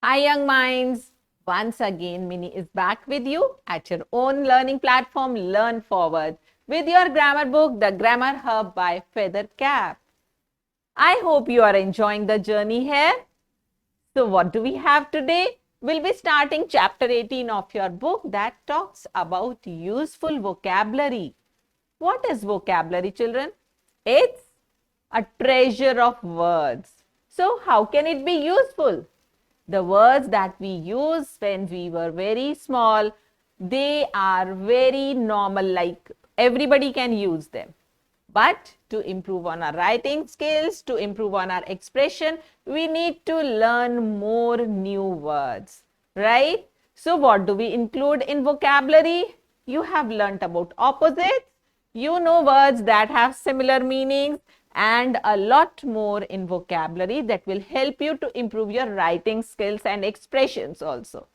Hi, young minds. Once again, Minnie is back with you at your own learning platform, Learn Forward, with your grammar book, The Grammar Hub by Feather Cap. I hope you are enjoying the journey here. So, what do we have today? We'll be starting chapter 18 of your book that talks about useful vocabulary. What is vocabulary, children? It's a treasure of words. So, how can it be useful? The words that we use when we were very small, they are very normal, like everybody can use them. But to improve on our writing skills, to improve on our expression, we need to learn more new words, right? So what do we include in vocabulary? You have learnt about opposites. You know words that have similar meanings and a lot more in vocabulary that will help you to improve your writing skills and expressions also.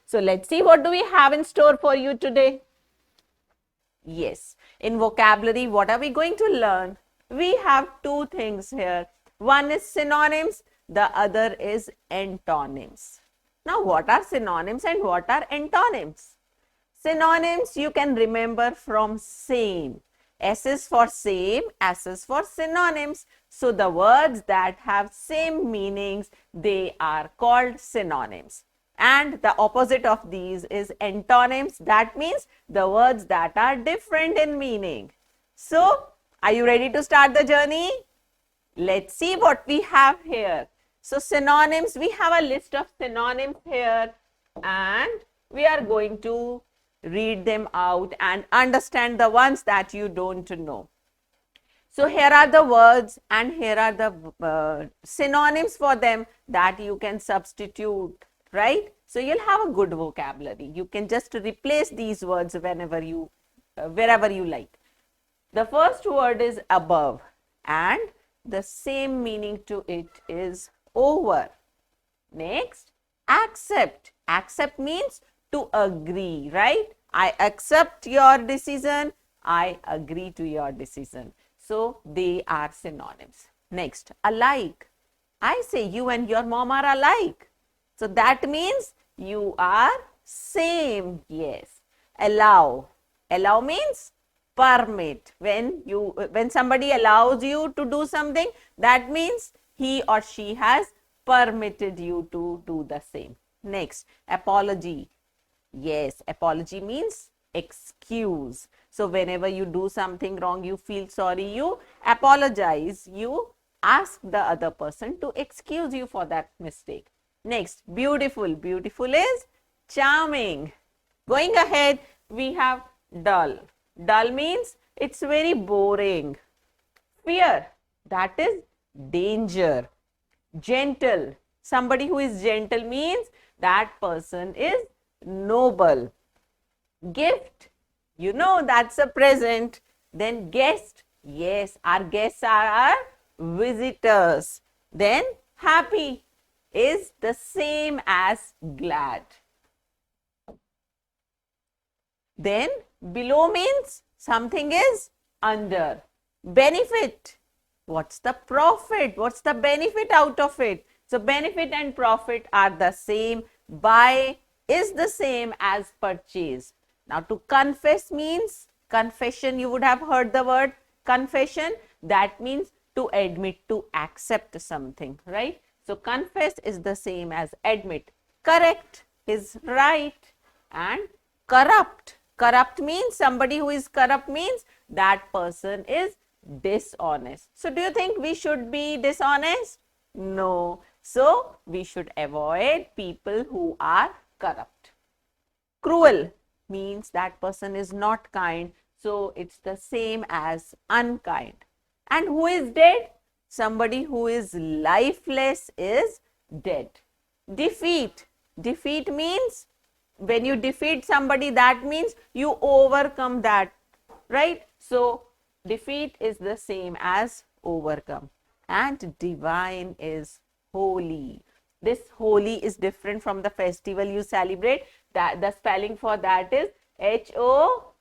So let's see what do we have in store for you today. Yes, in vocabulary, what are we going to learn? We have two things here. One is synonyms, the other is antonyms. Now, what are synonyms and what are antonyms? Synonyms you can remember from same. S is for same, S is for synonyms. So, the words that have same meanings, they are called synonyms. And the opposite of these is antonyms. That means the words that are different in meaning. So, are you ready to start the journey? Let's see what we have here. So, synonyms, we have a list of synonyms here and we are going to read them out and understand the ones that you don't know. So, here are the words and here are the synonyms for them that you can substitute, right? So, you'll have a good vocabulary. You can just replace these words wherever you like. The first word is above and the same meaning to it is over. Next, accept. Accept means to agree, right? I accept your decision. I agree to your decision. So, they are synonyms. Next, alike. I say you and your mom are alike. So, that means you are same. Yes. Allow. Allow means permit. When somebody allows you to do something, that means he or she has permitted you to do the same. Next, apology. Yes, apology means excuse. So, whenever you do something wrong, you feel sorry, you apologize, you ask the other person to excuse you for that mistake. Next, beautiful. Beautiful is charming. Going ahead, we have dull. Dull means it's very boring. Fear, that is danger. Gentle, somebody who is gentle means that person is noble. Gift, you know that's a present. Then guest, yes, our guests are our visitors. Then happy is the same as glad. Then below means something is under. Benefit, what's the profit? What's the benefit out of it? So, benefit and profit are the same. Buy is the same as purchase. Now, to confess means, confession, you would have heard the word confession. That means to admit, to accept something, right? So, confess is the same as admit. Correct is right. And corrupt. Corrupt means somebody who is corrupt means that person is dishonest. So, do you think we should be dishonest? No. So, we should avoid people who are corrupt. Cruel means that person is not kind. So, it's the same as unkind. And who is dead? Somebody who is lifeless is dead. Defeat. Defeat means when you defeat somebody, that means you overcome that, right? So, defeat is the same as overcome. And divine is holy. This holy is different from the festival you celebrate. That the spelling for that is H-O-L-Y.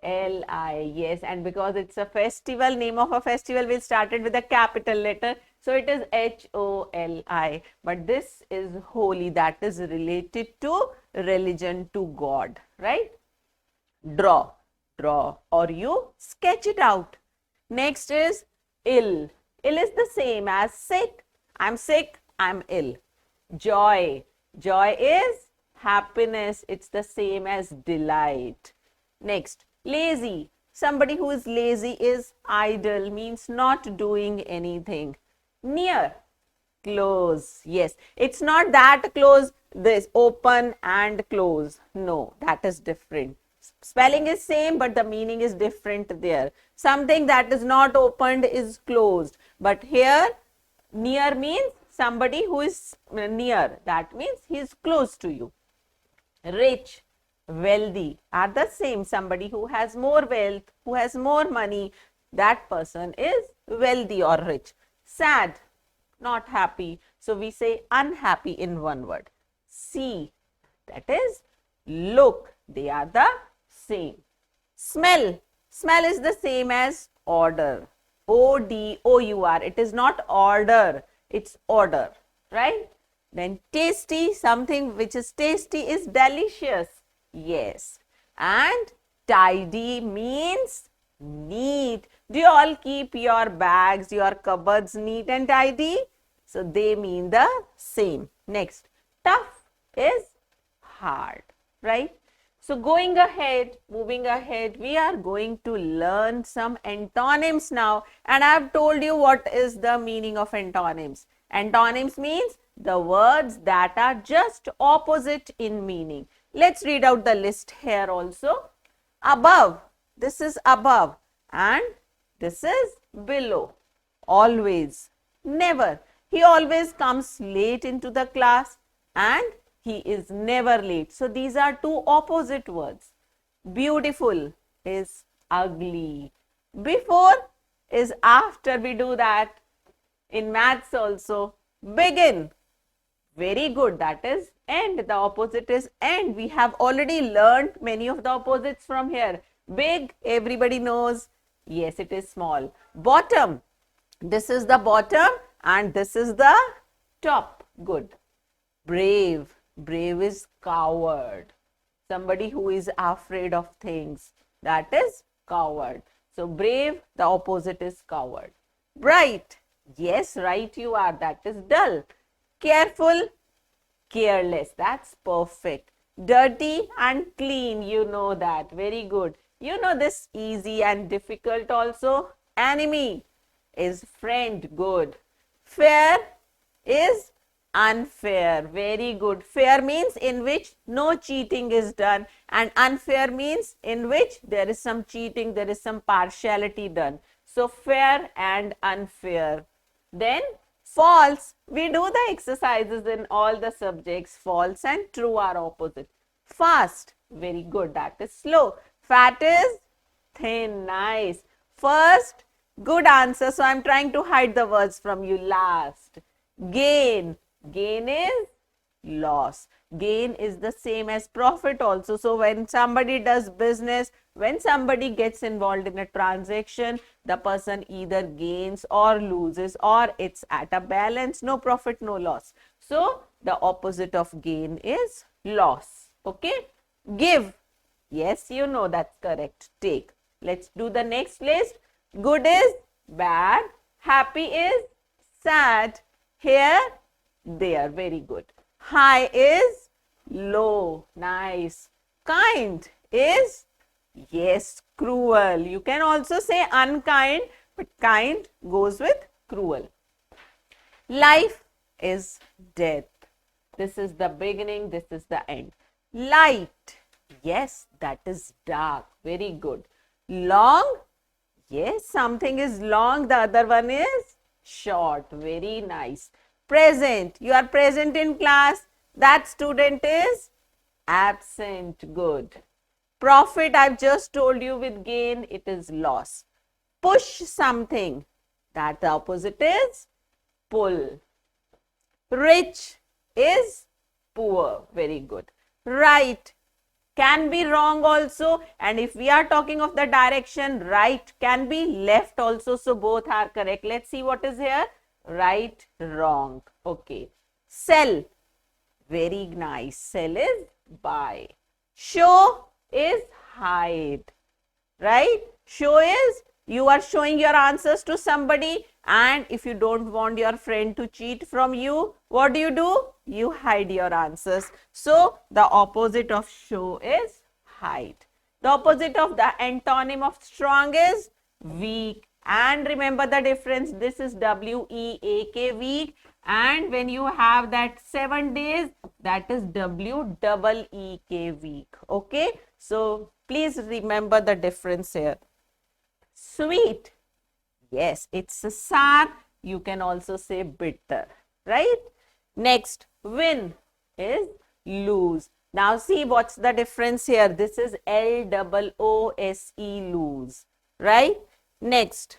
L-I, yes, and because it's a festival, name of a festival, we started with a capital letter. So it is H-O-L-I. But this is holy, that is related to religion, to God, right? Draw, draw, or you sketch it out. Next is ill. Ill is the same as sick. I'm sick, I'm ill. Joy. Joy is happiness. It's the same as delight. Next, lazy. Somebody who is lazy is idle, means not doing anything. Near. Close. Yes. It's not that close, this open and close. No, that is different. Spelling is same, but the meaning is different there. Something that is not opened is closed. But here, near means somebody who is near. That means he is close to you. Rich, wealthy are the same. Somebody who has more wealth, who has more money, that person is wealthy or rich. Sad, not happy. So we say unhappy in one word. See, that is look. They are the same. Smell. Smell is the same as order. O-D-O-U-R. It is not order. It's order. Right? Then tasty. Something which is tasty is delicious. Yes. And tidy means neat. Do you all keep your bags, your cupboards neat and tidy? So they mean the same. Next, tough is hard, right? So going ahead, moving ahead, we are going to learn some antonyms now. And I have told you what is the meaning of antonyms. Antonyms means the words that are just opposite in meaning. Let's read out the list here also. Above, this is above, and this is below. Always, never. He always comes late into the class and he is never late. So these are two opposite words. Beautiful is ugly. Before is after. We do that in maths also. Begin. Very good. That is end. The opposite is end. We have already learned many of the opposites from here. Big, everybody knows. Yes, it is small. Bottom. This is the bottom and this is the top. Good. Brave. Brave is coward. Somebody who is afraid of things. That is coward. So brave, the opposite is coward. Bright. Yes, right you are. That is dull. Careful, careless. That's perfect. Dirty and clean. You know that. Very good. You know this easy and difficult also. Enemy is friend. Good. Fair is unfair. Very good. Fair means in which no cheating is done, and unfair means in which there is some cheating, there is some partiality done. So fair and unfair. Then false. We do the exercises in all the subjects. False and true are opposite. Fast. Very good. That is slow. Fat is thin. Nice. First, good answer. So I'm trying to hide the words from you. Last. Gain. Gain is loss. Gain is the same as profit also. So when somebody does business, when somebody gets involved in a transaction, the person either gains or loses, or it's at a balance, no profit, no loss. So the opposite of gain is loss. Okay. Give. Yes, you know that's correct. Take. Let's do the next list. Good is bad. Happy is sad. Here, there. Very good. High is low. Nice. Kind is, yes, cruel. You can also say unkind, but kind goes with cruel. Life is death. This is the beginning. This is the end. Light. Yes, that is dark. Very good. Long. Yes, something is long. The other one is short. Very nice. Present. You are present in class. That student is absent. Good. Profit, I've just told you with gain, it is loss. Push something. That the opposite is pull. Rich is poor. Very good. Right. can be wrong also. And if we are talking of the direction, right can be left also. So both are correct. Let's see what is here. Right, wrong. Okay. Sell. Very nice. Sell is buy. Show is hide. Right? Show is you are showing your answers to somebody, and if you don't want your friend to cheat from you, what do? You hide your answers. So the opposite of show is hide. The opposite of the antonym of strong is weak. And remember the difference. This is W-E-A-K, weak. And when you have that 7 days, that is W-double-E-K, weak. Okay. So please remember the difference here. Sweet. Yes, it's a sour. You can also say bitter, right? Next, win is lose. Now see what's the difference here. This is L-O-O-S-E, lose, right? Next,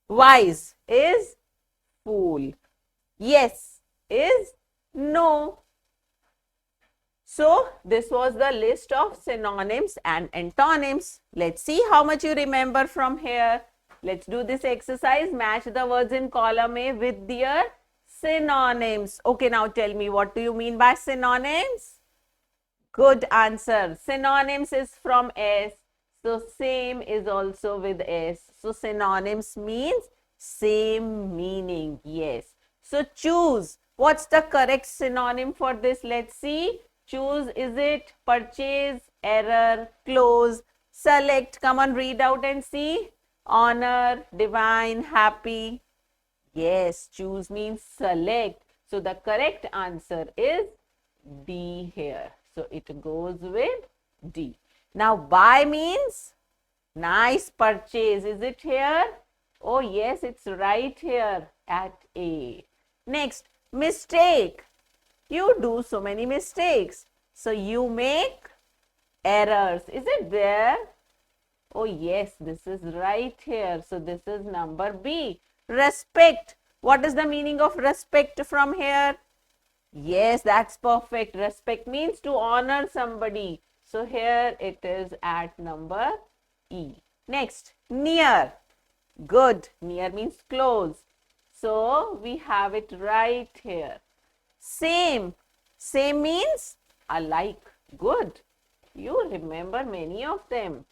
wise is fool. Yes is no. So this was the list of synonyms and antonyms. Let's see how much you remember from here. Let's do this exercise. Match the words in column A with their synonyms. Okay, now tell me, what do you mean by synonyms? Good answer. Synonyms is from S. So same is also with S. So synonyms means same meaning. Yes. So choose. What's the correct synonym for this? Let's see. Choose, is it purchase, error, close, select? Come on, read out and see. Honor, divine, happy. Yes, choose means select. So the correct answer is D here. So it goes with D. Now buy means nice, purchase. Is it here? Oh yes, it's right here at A. Next, mistake. You do so many mistakes. So you make errors. Is it there? Oh yes, this is right here. So this is number B. Respect. What is the meaning of respect from here? Yes, that's perfect. Respect means to honor somebody. So here it is at number E. Next, near. Good. Near means close. So we have it right here. Same. Same means alike. Good. You remember many of them.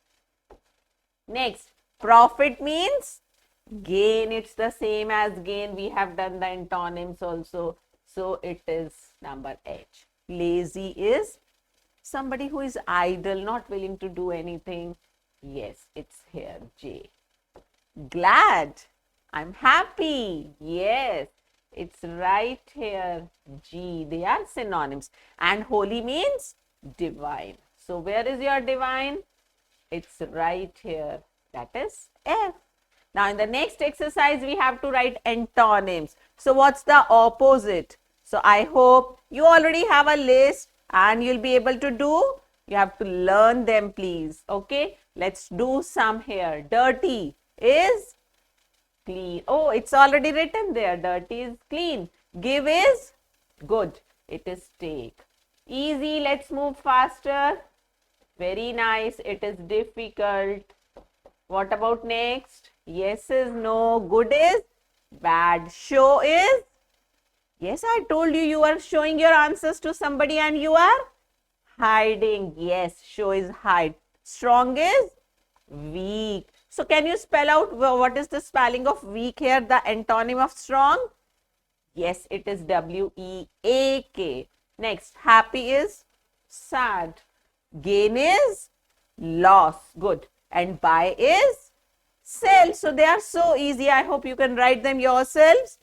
Next, profit means gain. It's the same as gain. We have done the antonyms also. So it is number H. Lazy is somebody who is idle, not willing to do anything. Yes, it's here, J. Glad. I'm happy. Yes, it's right here, G. They are synonyms. And holy means divine. So where is your divine? It's right here. That is F. Now in the next exercise, we have to write antonyms. So what's the opposite? So I hope you already have a list and you'll be able to do. You have to learn them, please. Okay, let's do some here. Dirty is clean. Oh, it's already written there. Dirty is clean. Give is good. It is take. Easy. Let's move faster. Very nice. It is difficult. What about next? Yes is no. Good is bad. Show is, yes, I told you, you are showing your answers to somebody and you are hiding. Yes, show is hide. Strong is weak. So can you spell out what is the spelling of weak here? The antonym of strong? Yes, it is W-E-A-K. Next, happy is sad. Gain is loss. Good. And buy is sell. So they are so easy. I hope you can write them yourselves.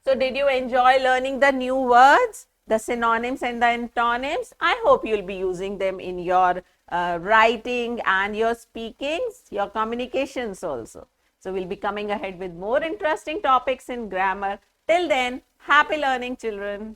So did you enjoy learning the new words, the synonyms and the antonyms? I hope you'll be using them in your writing and your speakings, your communications also. So we'll be coming ahead with more interesting topics in grammar. Till then, happy learning, children.